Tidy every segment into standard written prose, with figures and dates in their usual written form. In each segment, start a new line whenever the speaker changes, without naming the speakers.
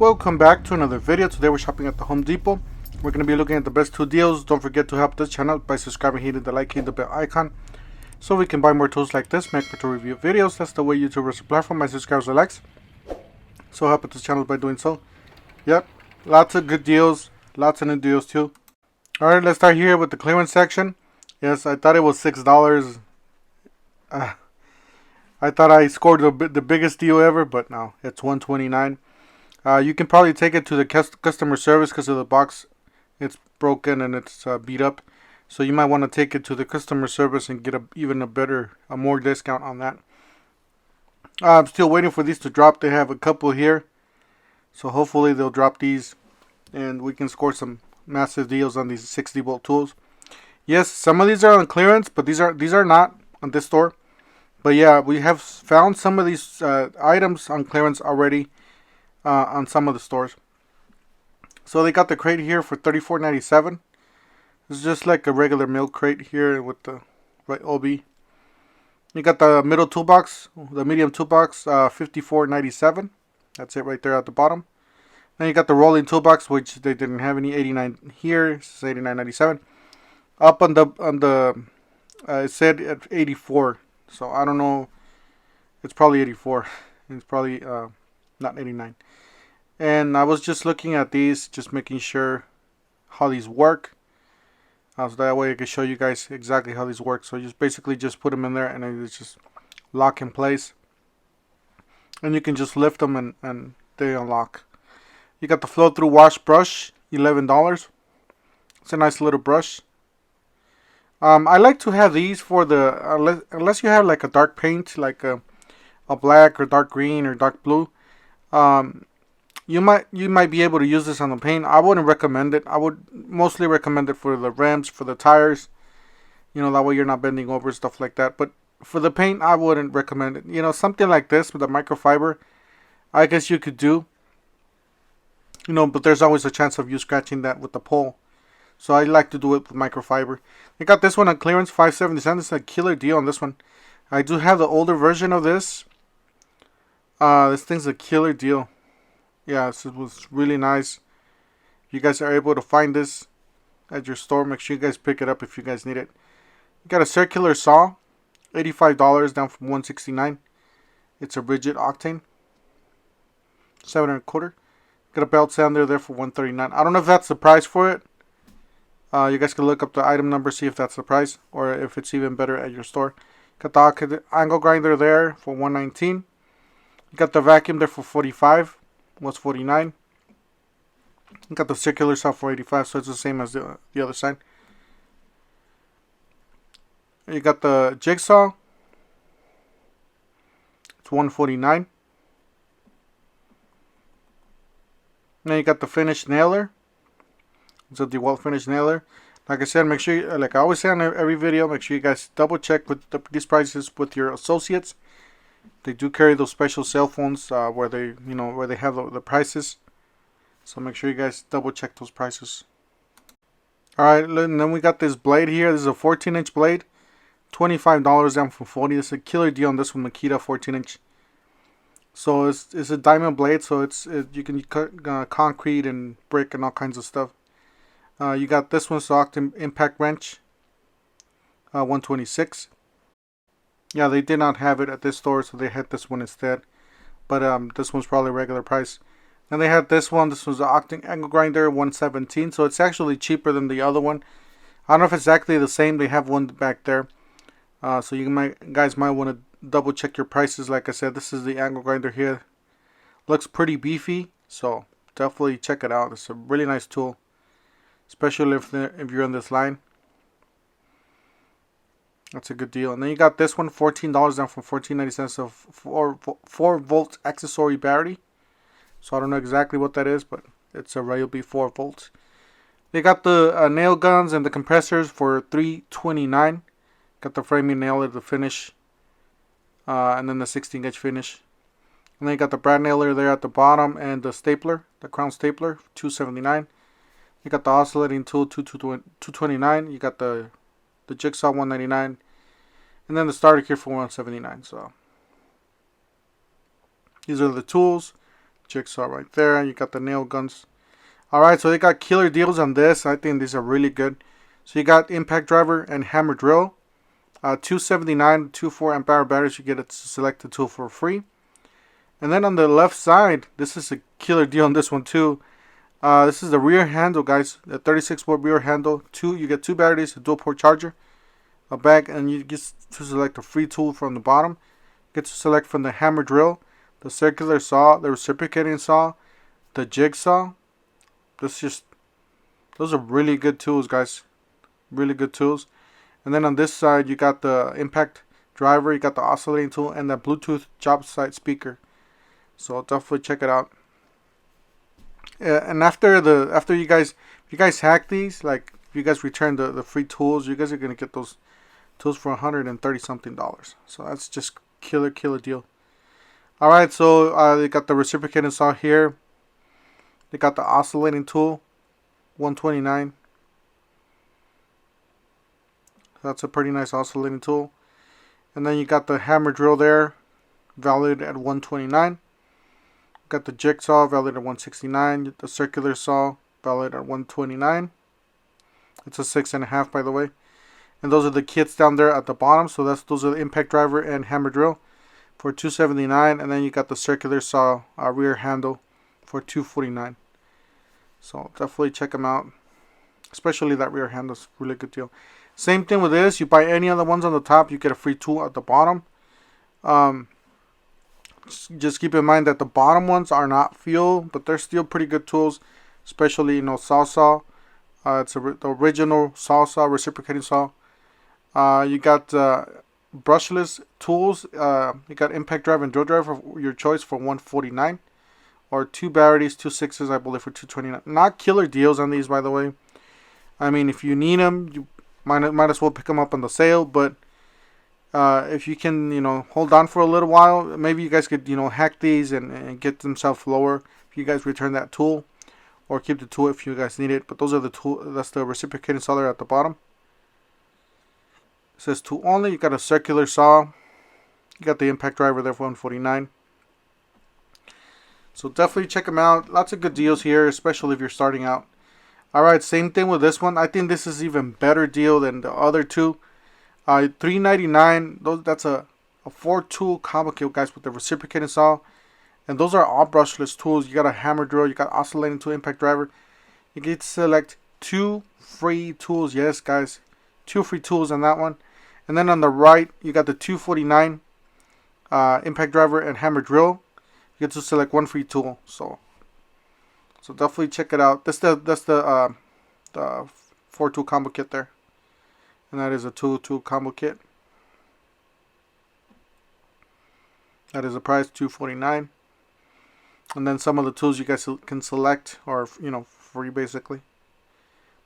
Welcome back to another video. Today we're shopping at the Home Depot. We're going to be looking at the best 2 deals. Don't forget to help this channel by subscribing, hitting the like, hitting the bell icon, so we can buy more tools like this, make better review videos. That's the way YouTubers apply for my subscribers and likes. So help this channel by doing so. Yep, lots of good deals, lots of new deals too. Alright, let's start here with the clearance section. Yes, I thought it was $6. I thought I scored the biggest deal ever, but no, it's $129. You can probably take it to the customer service because of the box. It's broken and it's beat up. So you might want to take it to the customer service and get a more discount on that. I'm still waiting for these to drop. They have a couple here. So hopefully they'll drop these and we can score some massive deals on these 60-volt tools. Yes, some of these are on clearance, but these are not on this store. But yeah, we have found some of these items on clearance already on some of the stores. So they got the crate here for $34.97. It's just like a regular milk crate here with the right OB. You got the middle toolbox, the medium toolbox, $54.97. That's it right there at the bottom. Then you got the rolling toolbox, which they didn't have any. $89 here. It's $89.97. Up on the it said at 84. So I don't know. It's probably 84. It's probably not 89. And I was just looking at these, just making sure how these work. So that way I can show you guys exactly how these work. So you just basically just put them in there and then it's just lock in place. And you can just lift them and they unlock. You got the flow through wash brush, $11. It's a nice little brush. I like to have these for the unless you have like a dark paint, like a black or dark green or dark blue. You might be able to use this on the paint. I wouldn't recommend it. I would mostly recommend it for the rims, for the tires. You know, that way you're not bending over, stuff like that. But for the paint, I wouldn't recommend it. You know, something like this with a microfiber, I guess you could do. You know, but there's always a chance of you scratching that with the pole. So I like to do it with microfiber. I got this one on clearance, $5.77. It's a killer deal on this one. I do have the older version of this. This thing's a killer deal. Yeah, this was really nice. If you guys are able to find this at your store, make sure you guys pick it up if you guys need it. You got a circular saw, $85 down from $169. It's a rigid octane, 7 1/4. Got a belt sander there for $139. I don't know if that's the price for it. You guys can look up the item number, see if that's the price, or if it's even better at your store. Got the angle grinder there for $119. You got the vacuum there for $45. Was $49. You got the circular saw for $85, so it's the same as the other side. You got the jigsaw. It's $149. Then you got the finished nailer. It's a DeWalt finished nailer. Like I said, make sure, like I always say on every video, make sure you guys double check with these prices with your associates. They do carry those special cell phones where they have the prices. So make sure you guys double check those prices. Alright, and then we got this blade here. This is a 14-inch blade. $25 down from $40. It's a killer deal on this one, Makita 14-inch. So it's a diamond blade, so you can cut concrete and brick and all kinds of stuff. You got this one, Octane impact wrench, $126. Yeah, they did not have it at this store, so they had this one instead. But this one's probably regular price. Then they had this one. This was the Octane angle grinder, $117. So it's actually cheaper than the other one. I don't know if it's exactly the same. They have one back there. So you guys might want to double check your prices. Like I said, this is the angle grinder here. Looks pretty beefy, so definitely check it out. It's a really nice tool, especially if you're on this line. That's a good deal. And then you got this one, $14 down from $14.97. So 4 volt accessory battery. So I don't know exactly what that is, but it's a Ryobi 4 volts. They got the nail guns and the compressors for $329. Got the framing nailer, the finish, and then the 16-gauge finish. And then you got the brad nailer there at the bottom and the stapler, the crown stapler, $279. You got the oscillating tool, $229. You got the jigsaw, $199, and then the starter kit for $179. So these are the tools. jigsaw right there. You got the nail guns. Alright, so they got killer deals on this. I think these are really good. So you got impact driver and hammer drill. 279, 2.4 amp hour batteries. You get it to select the tool for free. And then on the left side, this is a killer deal on this one too. This is the rear handle, guys. The 36-volt rear handle. You get 2 batteries, a dual port charger, a bag, and you get to select a free tool from the bottom. You get to select from the hammer drill, the circular saw, the reciprocating saw, the jigsaw. Those are really good tools, guys. Really good tools. And then on this side, you got the impact driver, you got the oscillating tool, and the Bluetooth job site speaker. So definitely check it out. And after you guys hack these, like if you guys return the free tools, you guys are gonna get those tools for $130 something. So that's just killer deal. All right, so they got the reciprocating saw here. They got the oscillating tool, $129. That's a pretty nice oscillating tool. And then you got the hammer drill there, valued at $129. Got the jigsaw, valued at $169. The circular saw, valued at $129. It's a 6.5, by the way. And those are the kits down there at the bottom. So those are the impact driver and hammer drill for $279. And then you got the circular saw rear handle for $249. So definitely check them out. Especially that rear handle is a really good deal. Same thing with this. You buy any of the ones on the top, you get a free tool at the bottom. Just keep in mind that the bottom ones are not fuel, but they're still pretty good tools. Especially, saw. It's the original saw, reciprocating saw. You got brushless tools. You got impact drive and drill drive for your choice for $149, or 2 batteries, 2 6s, I believe, for $229. Not killer deals on these, by the way. I mean, if you need them, you might as well pick them up on the sale. But if you can, hold on for a little while, maybe you guys could, hack these and get themselves lower if you guys return that tool, or keep the tool if you guys need it. But those are the tool. That's the reciprocating saw there at the bottom. It says tool only. You got a circular saw. You got the impact driver there for $149. So definitely check them out. Lots of good deals here, especially if you're starting out. Alright, same thing with this one. I think this is even better deal than the other two. $399. That's a 4-tool combo kit, guys, with the reciprocating saw. And those are all brushless tools. You got a hammer drill. You got oscillating tool, impact driver. You get to select 2 free tools. Yes, guys. 2 free tools on that one. And then on the right, you got the $249 impact driver and hammer drill. You get to select 1 free tool. So definitely check it out. That's the 4-tool combo kit there, and that is a 2-tool combo kit. That is a price $249, and then some of the tools you guys can select are free basically.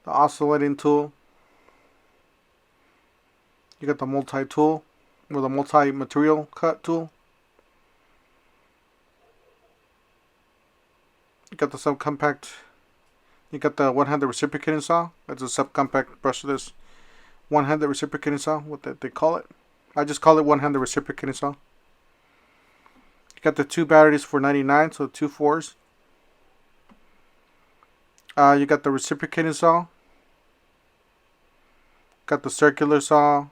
The oscillating tool. You got the multi tool with a multi material cut tool. You got the subcompact. You got the one-handed reciprocating saw. That's a subcompact brushless one-handed reciprocating saw. What they call it? I just call it one-handed reciprocating saw. You got the 2 batteries for $99, so 2 4s. You got the reciprocating saw. Got the circular saw,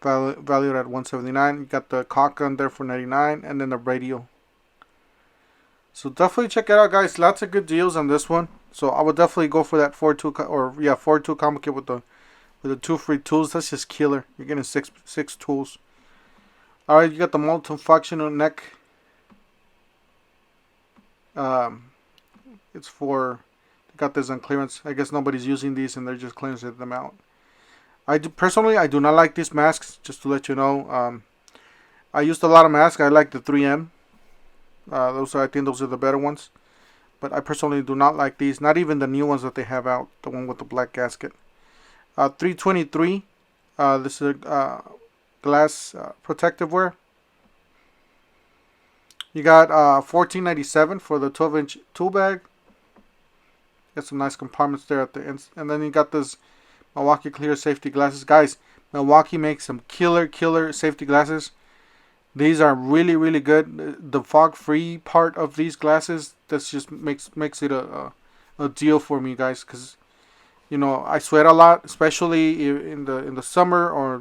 valued at $179. You got the caulk gun there for $99, and then the radial. So definitely check it out, guys. Lots of good deals on this one. So I would definitely go for that 4-tool combo kit with the 2 free tools. That's just killer. You're getting six tools. All right, you got the multifunctional neck. It's for, they got this on clearance. I guess nobody's using these and they're just clearing them out. Personally, I do not like these masks. Just to let you know, I used a lot of masks. I like the 3M. I think those are the better ones, but I personally do not like these. Not even the new ones that they have out, the one with the black gasket. $323. This is a glass protective wear. You got $14.97 for the 12-inch tool bag. Got some nice compartments there at the end, and then you got this Milwaukee clear safety glasses. Guys, Milwaukee makes some killer safety glasses. These are really good. The fog free part of these glasses, that's just makes it a deal for me, guys, because I sweat a lot, especially in the summer, or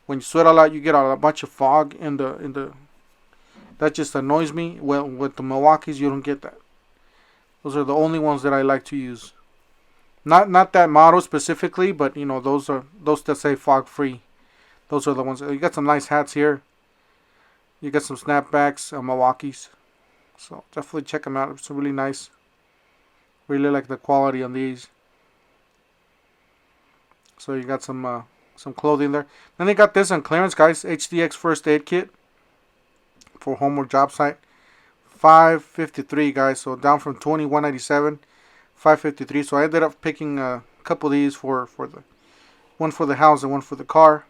when you sweat a lot, you get a bunch of fog in the that just annoys me. Well, with the Milwaukees, you don't get that. Those are the only ones that I like to use. Not that model specifically, but those that say fog free. Those are the ones. You got some nice hats here. You got some snapbacks, Milwaukees. So definitely check them out. It's really nice. Really like the quality on these. So you got some clothing there. Then they got this on clearance, guys. HDX first aid kit for home or job site. $5.53, guys. So down from $21.97, $5.53. So I ended up picking a couple of these for the one for the house and one for the car,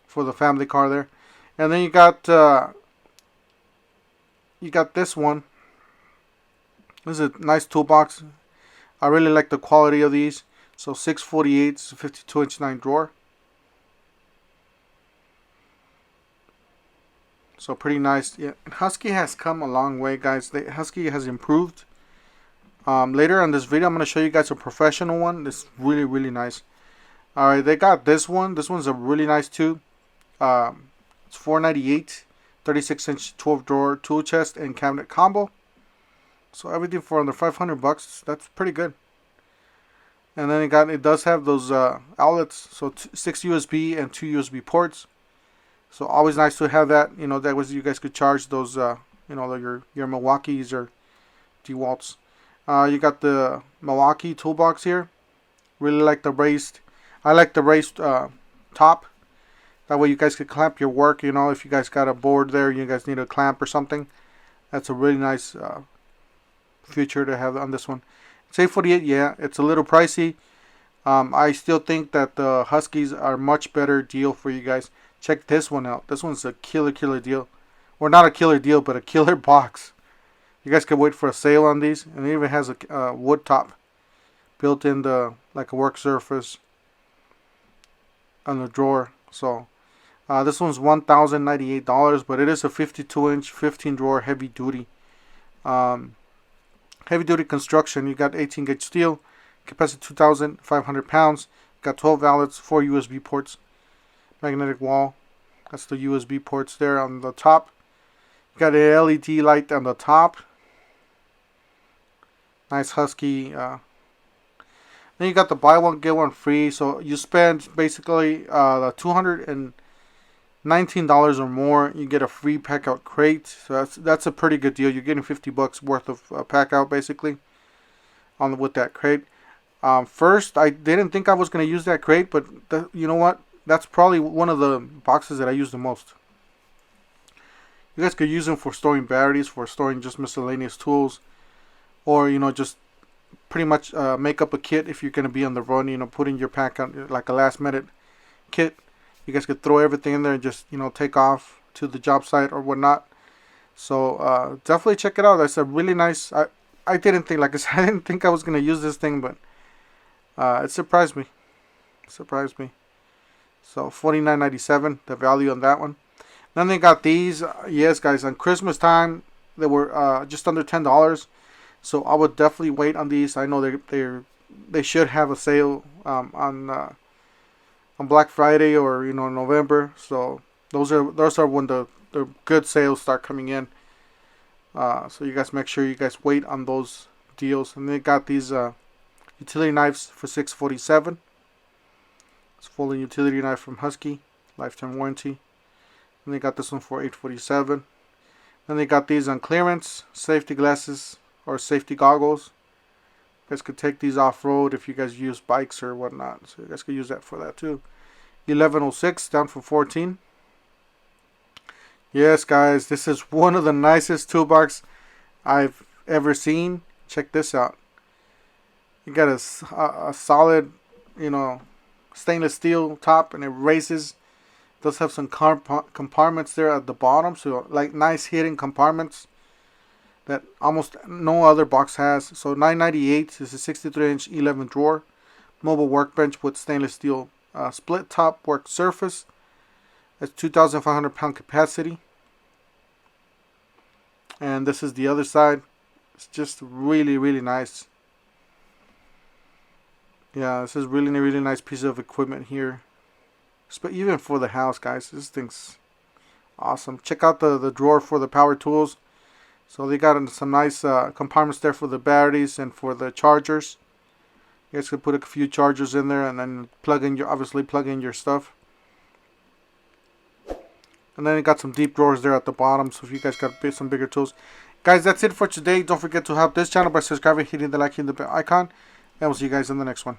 for the family car there. And then you got this one. This is a nice toolbox. I really like the quality of these. So 648, 52-inch 9 drawer. So pretty nice. Yeah, Husky has come a long way, guys. Husky has improved. Later on this video, I'm going to show you guys a professional one. It's really nice. Alright, they got this one. This one's a really nice too. It's $498, 36-inch 12 drawer tool chest and cabinet combo. So everything for under $500. That's pretty good. And then it does have those outlets. So 6 USB and 2 USB ports. So always nice to have that. That was you guys could charge those. Your Milwaukees or DeWalt's. You got the Milwaukee toolbox here. Really like the raised. I like the raised top. That way you guys could clamp your work. If you guys got a board there, you guys need a clamp or something. That's a really nice feature to have on this one. It's $848. Yeah, it's a little pricey. I still think that the Huskies are much better deal for you guys. Check this one out. This one's a killer deal. Or not a killer deal, but a killer box. You guys can wait for a sale on these. And it even has a wood top built in like a work surface on the drawer. So this one's $1,098, but it is a 52-inch 15 drawer heavy duty. Heavy duty construction. You got 18 gauge steel, capacity 2,500 pounds. Got 12 outlets, 4 USB ports, magnetic wall. That's the USB ports there on the top. You got an LED light on the top. Nice Husky. Then you got the buy one get one free. So you spend basically the $219 or more, you get a free pack out crate. So that's a pretty good deal. You're getting $50 worth of pack out basically with that crate. First, I didn't think I was going to use that crate, but you know what? That's probably one of the boxes that I use the most. You guys could use them for storing batteries, for storing just miscellaneous tools, or just pretty much make up a kit if you're going to be on the run. Putting your pack out like a last minute kit. You guys could throw everything in there and just take off to the job site or whatnot. So definitely check it out. That's a really nice. I didn't think, like I said, I didn't think I was going to use this thing, but it surprised me. So $49.97, the value on that one. Then they got these. Yes, guys, on Christmas time they were just under $10. So I would definitely wait on these. I know they should have a sale on Black Friday or November. So those are when the good sales start coming in. So you guys make sure you guys wait on those deals. And they got these utility knives for $647. It's a folding utility knife from Husky, lifetime warranty. And they got this one for $847. Then they got these on clearance, safety glasses or safety goggles. You guys could take these off-road if you guys use bikes or whatnot. So you guys could use that for that too. $1106, down from $14. Yes, guys, this is one of the nicest toolbox I've ever seen. Check this out. You got a solid, stainless steel top, and it raises. It does have some compartments there at the bottom, so like nice hidden compartments that almost no other box has. So $998 is a 63-inch 11 drawer mobile workbench with stainless steel split top work surface. It's 2,500 pound capacity. And this is the other side. It's just really, really nice. Yeah, this is really, really nice piece of equipment here. But even for the house, guys, this thing's awesome. Check out the drawer for the power tools. So they got some nice compartments there for the batteries and for the chargers. You guys could put a few chargers in there and then obviously plug in your stuff. And then it got some deep drawers there at the bottom, so if you guys got some bigger tools. Guys, that's it for today. Don't forget to help this channel by subscribing, hitting the like, hitting the bell icon. And we'll see you guys in the next one.